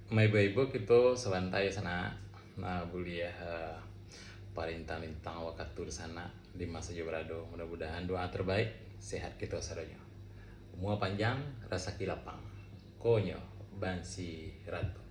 may ibu itu sebantai sana nah buliah parintah-lintang wakatur sana di masa Jobrado. Mudah-mudahan doa terbaik sehat kita sadanya. Umur panjang rasa kilapang. Konyo Bansi Ratu.